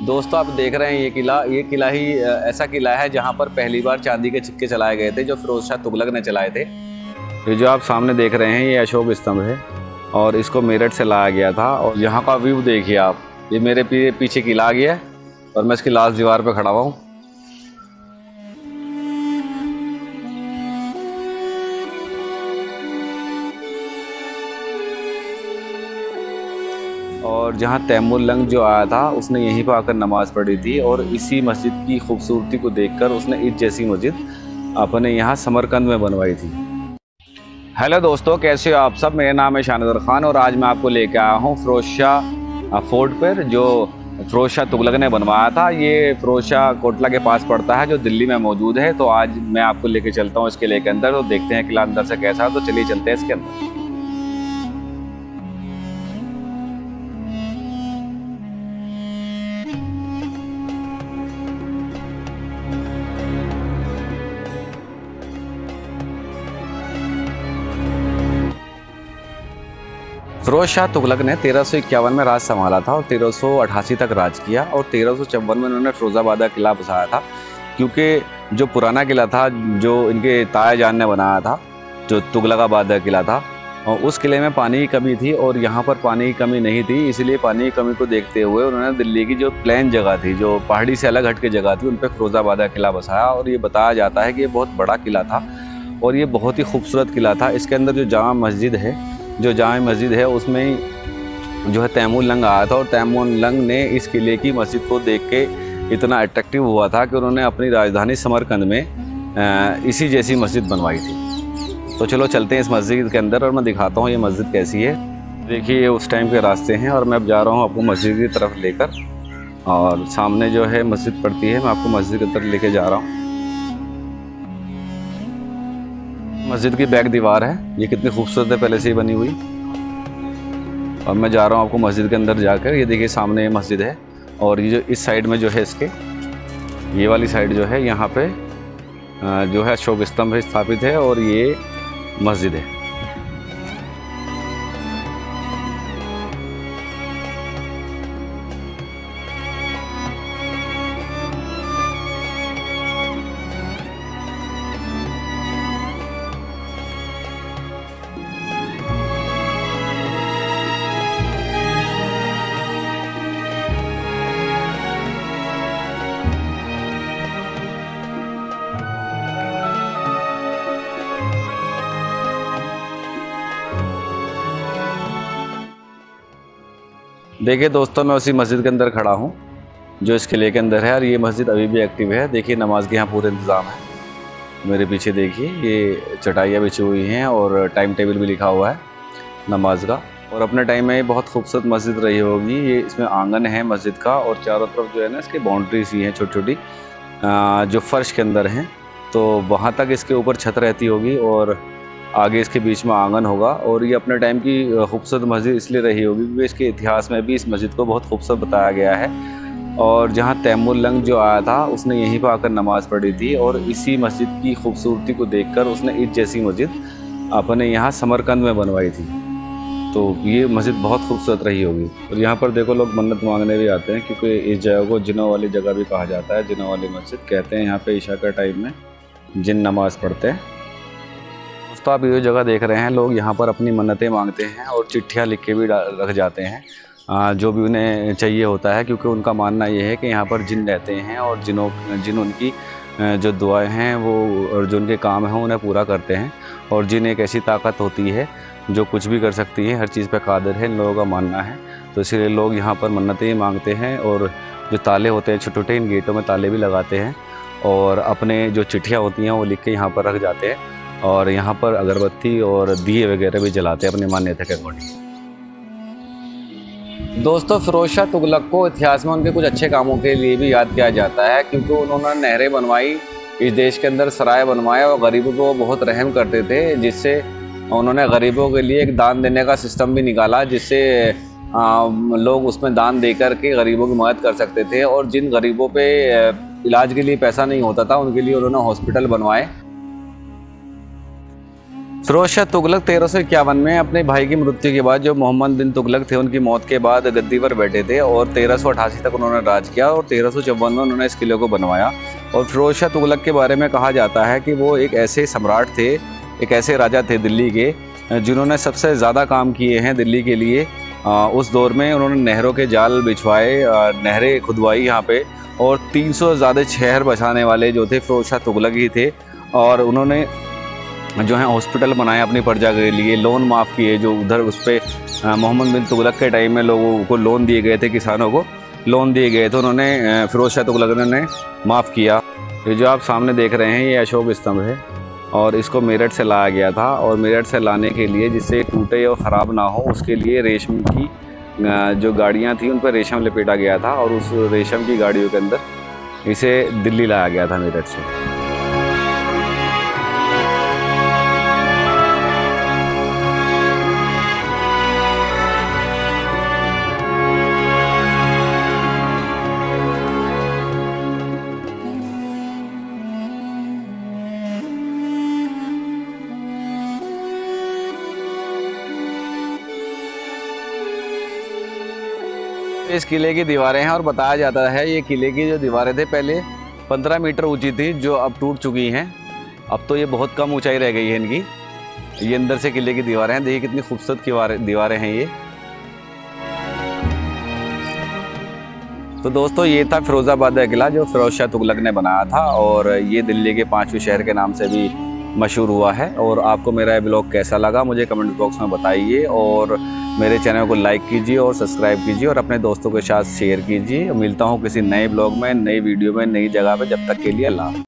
दोस्तों आप देख रहे हैं ये किला ही ऐसा किला है जहां पर पहली बार चांदी के सिक्के चलाए गए थे जो फिरोज शाह तुगलक ने चलाए थे। ये जो आप सामने देख रहे हैं ये अशोक स्तंभ है और इसको मेरठ से लाया गया था। और यहाँ का व्यू देखिए आप, ये मेरे पीछे किला आ गया है और मैं इसकी लास्ट दीवार पर खड़ा हुआ हूँ। और जहाँ तैमूर लंग जो आया था उसने यहीं पर आकर नमाज़ पढ़ी थी और इसी मस्जिद की खूबसूरती को देखकर उसने ईद जैसी मस्जिद अपने यहाँ समरकंद में बनवाई थी। हेलो दोस्तों, कैसे हो आप सब। मेरा नाम है शानदर खान और आज मैं आपको लेकर आया हूँ फिरोज शाह फोर्ट पर जो फिरोज शाह तुगलक ने बनवाया था। ये फिरोज शाह कोटला के पास पड़ता है जो दिल्ली में मौजूद है। तो आज मैं आपको लेके चलता हूँ इस किले के अंदर, तो देखते हैं किला अंदर से कैसा है। तो चलिए चलते हैं इसके अंदर। फिरोज शाह तुगलक ने 1351 में राज संभाला था और 1388 तक राज किया और 1354 में उन्होंने फिरोजाबाद का किला बसाया था। क्योंकि जो पुराना किला था जो इनके ताया जान ने बनाया था, जो तुगलकाबाद का किला था, और उस किले में पानी की कमी थी और यहाँ पर पानी की कमी नहीं थी। इसलिए पानी की कमी को देखते हुए उन्होंने दिल्ली की जो प्लेन जगह थी, जो पहाड़ी से अलग हट के जगह थी, उन पर फिरोजाबाद का किला बसाया। और ये बताया जाता है कि ये बहुत बड़ा किला था और ये बहुत ही खूबसूरत किला था। इसके अंदर जो जामा मस्जिद है उसमें जो है तैमूर लंग आया था और तैमूर लंग ने इस किले की मस्जिद को देख के इतना अट्रैक्टिव हुआ था कि उन्होंने अपनी राजधानी समरकंद में इसी जैसी मस्जिद बनवाई थी। तो चलो चलते हैं इस मस्जिद के अंदर और मैं दिखाता हूँ ये मस्जिद कैसी है। देखिए ये उस टाइम के रास्ते हैं और मैं अब जा रहा हूँ आपको मस्जिद की तरफ लेकर। और सामने जो है मस्जिद पड़ती है, मैं आपको मस्जिद की तरफ लेके जा रहा हूँ। मस्जिद की बैक दीवार है, ये कितनी खूबसूरत है पहले से ही बनी हुई। और मैं जा रहा हूँ आपको मस्जिद के अंदर जाकर। ये देखिए सामने ये मस्जिद है और ये जो इस साइड में जो है इसके ये वाली साइड जो है यहाँ पे जो है अशोक स्तंभ स्थापित है और ये मस्जिद है। देखिए दोस्तों, मैं उसी मस्जिद के अंदर खड़ा हूँ जो इस किले के अंदर है और ये मस्जिद अभी भी एक्टिव है। देखिए नमाज के यहाँ पूरे इंतज़ाम है। मेरे पीछे देखिए ये चटाइयाँ बिछी हुई हैं और टाइम टेबल भी लिखा हुआ है नमाज का। और अपने टाइम में ये बहुत खूबसूरत मस्जिद रही होगी। ये इसमें आंगन है मस्जिद का और चारों तरफ जो है ना इसकी बाउंड्रीज ही हैं छोटी छोटी जो फर्श के अंदर हैं। तो वहाँ तक इसके ऊपर छत रहती होगी और आगे इसके बीच में आंगन होगा। और ये अपने टाइम की खूबसूरत मस्जिद इसलिए रही होगी क्योंकि इसके इतिहास में भी इस मस्जिद को बहुत खूबसूरत बताया गया है। और जहाँ तैमूर लंग जो आया था उसने यहीं पर आकर नमाज़ पढ़ी थी और इसी मस्जिद की खूबसूरती को देखकर उसने ईद जैसी मस्जिद अपने यहाँ समरकंद में बनवाई थी। तो ये मस्जिद बहुत खूबसूरत रही होगी। और यहाँ पर देखो लोग मन्नत मांगने भी आते हैं क्योंकि इस जगह को जिनों वाली जगह भी कहा जाता है। जिनों वाली मस्जिद कहते हैं, यहाँ पे ईशा का टाइम में जिन नमाज़ पढ़ते हैं। तो आप ये जगह देख रहे हैं, लोग यहाँ पर अपनी मन्नतें मांगते हैं और चिट्ठियाँ लिख के भी रख जाते हैं जो भी उन्हें चाहिए होता है। क्योंकि उनका मानना ये है कि यहाँ पर जिन रहते हैं और जिन उनकी जो दुआएं हैं वो और जो उनके काम हैं उन्हें पूरा करते हैं। और जिन एक ऐसी ताकत होती है जो कुछ भी कर सकती है, हर चीज़ पर कादिर है, इन लोगों का मानना है। तो इसीलिए लोग यहाँ पर मन्नतें मांगते हैं और जो ताले होते हैं छोटे छोटे, इन गेटों में ताले भी लगाते हैं और अपने जो चिट्ठियाँ होती हैं वो लिख के यहाँ पर रख जाते हैं। और यहाँ पर अगरबत्ती और दिए वगैरह भी जलाते हैं अपनी मान्यता के अकॉर्डिंग। दोस्तों फिरोज शाह तुगलक को इतिहास में उनके कुछ अच्छे कामों के लिए भी याद किया जाता है क्योंकि उन्होंने नहरें बनवाई, इस देश के अंदर सराय बनवाए और गरीबों को बहुत रहम करते थे। जिससे उन्होंने गरीबों के लिए एक दान देने का सिस्टम भी निकाला जिससे लोग उसमें दान दे कर के गरीबों की मदद कर सकते थे। और जिन गरीबों पे इलाज के लिए पैसा नहीं होता था उनके लिए उन्होंने हॉस्पिटल बनवाए। फिरोज शाह तुगलक 1351 में अपने भाई की मृत्यु के बाद जो मोहम्मद बिन तुगलक थे, उनकी मौत के बाद गद्दी पर बैठे थे और 1388 तक उन्होंने राज किया और 1354 में उन्होंने इस किले को बनवाया। और फिरोज शाह तुगलक के बारे में कहा जाता है कि वो एक ऐसे सम्राट थे, एक ऐसे राजा थे दिल्ली के, जिन्होंने सबसे ज़्यादा काम किए हैं दिल्ली के लिए। उस दौर में उन्होंने नहरों के जाल बिछवाए, नहरें खुदवाई यहाँ पे, और 300 से ज़्यादा शहर बसाने वाले जो थे फिरोज शाह तुगलक ही थे। और उन्होंने जो है हॉस्पिटल बनाए अपनी प्रजा के लिए, लोन माफ़ किए जो उधर उस पर मोहम्मद बिन तुगलक के टाइम में लोगों को लोन दिए गए थे, किसानों को लोन दिए गए थे, उन्होंने फिरोज शाह तुगलक ने माफ़ किया। ये जो आप सामने देख रहे हैं ये अशोक स्तंभ है और इसको मेरठ से लाया गया था। और मेरठ से लाने के लिए जिससे टूटे और ख़राब ना हो उसके लिए रेशम की जो गाड़ियाँ थी उन पर रेशम लपेटा गया था और उस रेशम की गाड़ियों के अंदर इसे दिल्ली लाया गया था मेरठ से। इस किले की दीवारें हैं और बताया जाता है ये किले की जो दीवारें थे पहले 15 मीटर ऊंची थी, जो अब टूट चुकी हैं। अब तो ये बहुत कम ऊंचाई रह गई है इनकी। ये अंदर से किले की दीवारें हैं, देखिए कितनी खूबसूरत दीवारें हैं ये। तो दोस्तों ये था फिरोजाबाद का किला जो फिरोज शाह तुगलक ने बनाया था और ये दिल्ली के 5वें शहर के नाम से भी मशहूर हुआ है। और आपको मेरा ये ब्लॉग कैसा लगा मुझे कमेंट बॉक्स में बताइए और मेरे चैनल को लाइक कीजिए और सब्सक्राइब कीजिए और अपने दोस्तों के साथ शेयर कीजिए। मिलता हूँ किसी नए ब्लॉग में, नई वीडियो में, नई जगह पे। जब तक के लिए अल्लाह।